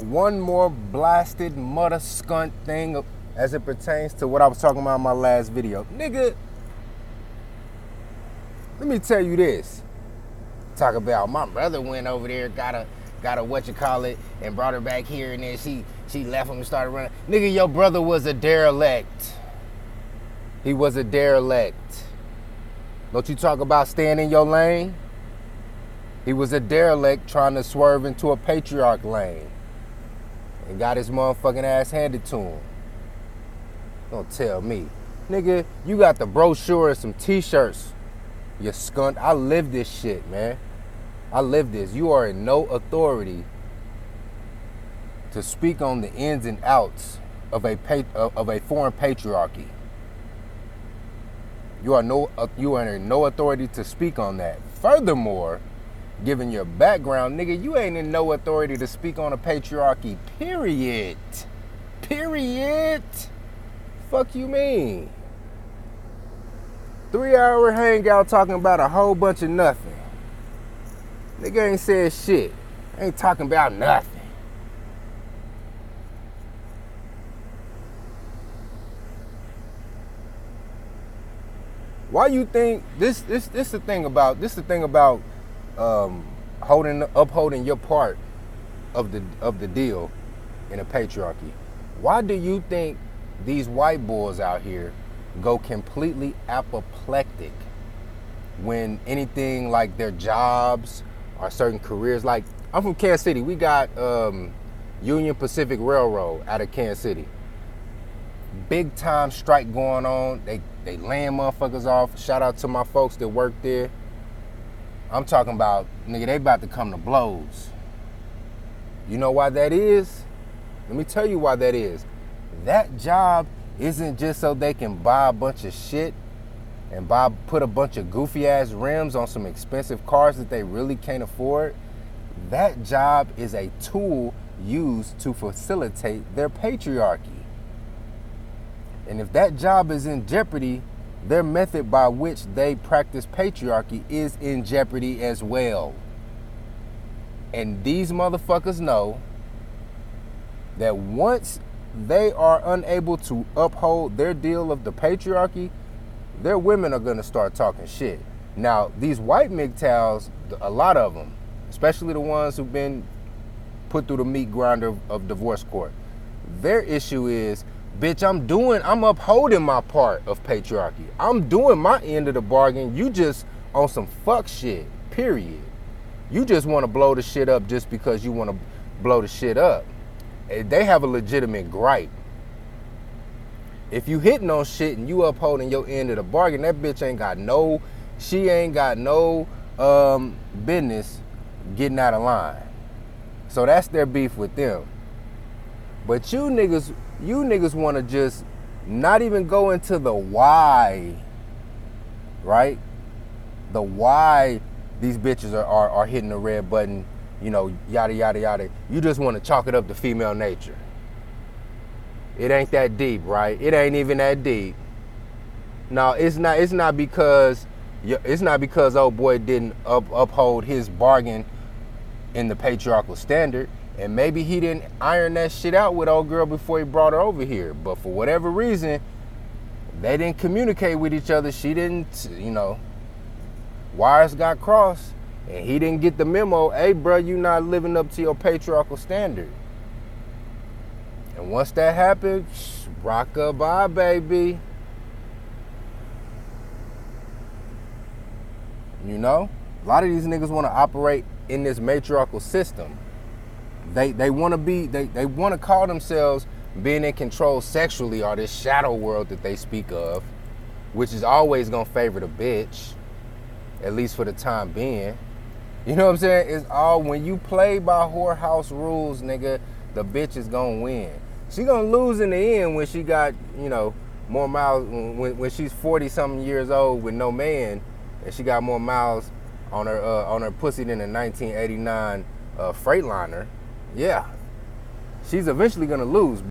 one more blasted mother skunt thing as it pertains to what I was talking about in my last video. Nigga, let me tell you this. Talk about my brother went over there, got a whatchamacallit, and brought her back here, and then she left him and started running. Nigga, your brother was a derelict. He was a derelict. Don't you talk about staying in your lane? He was a derelict trying to swerve into a patriarch lane and got his motherfucking ass handed to him. Don't tell me. Nigga, you got the brochure and some t-shirts, you skunt. I live this shit, man. I live this. You are in no authority to speak on the ins and outs of a foreign patriarchy. You are in no authority to speak on that. Furthermore, given your background, nigga, you ain't in no authority to speak on a patriarchy, period. Period. Fuck you mean? 3-hour hangout talking about a whole bunch of nothing. Nigga ain't said shit. Ain't talking about nothing. Why you think this the thing about upholding your part of the deal in a patriarchy? Why do you think these white boys out here go completely apoplectic when anything like their jobs or certain careers? Like, I'm from Kansas City. We got Union Pacific Railroad out of Kansas City. Big time strike going on. They laying motherfuckers off. Shout out to my folks that work there. I'm talking about, nigga, they about to come to blows. You know why that is? Let me tell you why that is. That job isn't just so they can buy a bunch of shit and put a bunch of goofy ass rims on some expensive cars that they really can't afford. That job is a tool used to facilitate their patriarchy. And if that job is in jeopardy, their method by which they practice patriarchy is in jeopardy as well. And these motherfuckers know that once they are unable to uphold their deal of the patriarchy, their women are gonna start talking shit. Now, these white MGTOWs, a lot of them, especially the ones who've been put through the meat grinder of divorce court, their issue is, bitch, I'm upholding my part of patriarchy. I'm doing my end of the bargain. You just on some fuck shit, period. You just want to blow the shit up just because you want to blow the shit up. They have a legitimate gripe. If you hitting on shit and you upholding your end of the bargain, that bitch ain't got no business getting out of line. So that's their beef with them. But you niggas want to just not even go into the why, right? The why these bitches are hitting the red button, you know, yada, yada, yada. You just want to chalk it up to female nature. It ain't that deep, right? It ain't even that deep. No, it's not because old boy didn't uphold his bargain in the patriarchal standard. And maybe he didn't iron that shit out with old girl before he brought her over here. But for whatever reason, they didn't communicate with each other. She didn't, you know, wires got crossed. And he didn't get the memo, hey, bro, you not living up to your patriarchal standard. And once that happened, rock-a-bye, baby. You know? A lot of these niggas want to operate in this matriarchal system. They want to call themselves being in control sexually, or this shadow world that they speak of, which is always gonna favor the bitch, at least for the time being. You know what I'm saying? It's all, when you play by whorehouse rules, nigga, the bitch is gonna win. She gonna lose in the end when she got, you know, more miles, when she's 40 something years old with no man, and she got more miles on her pussy than a 1989 Freightliner. Yeah, she's eventually gonna lose.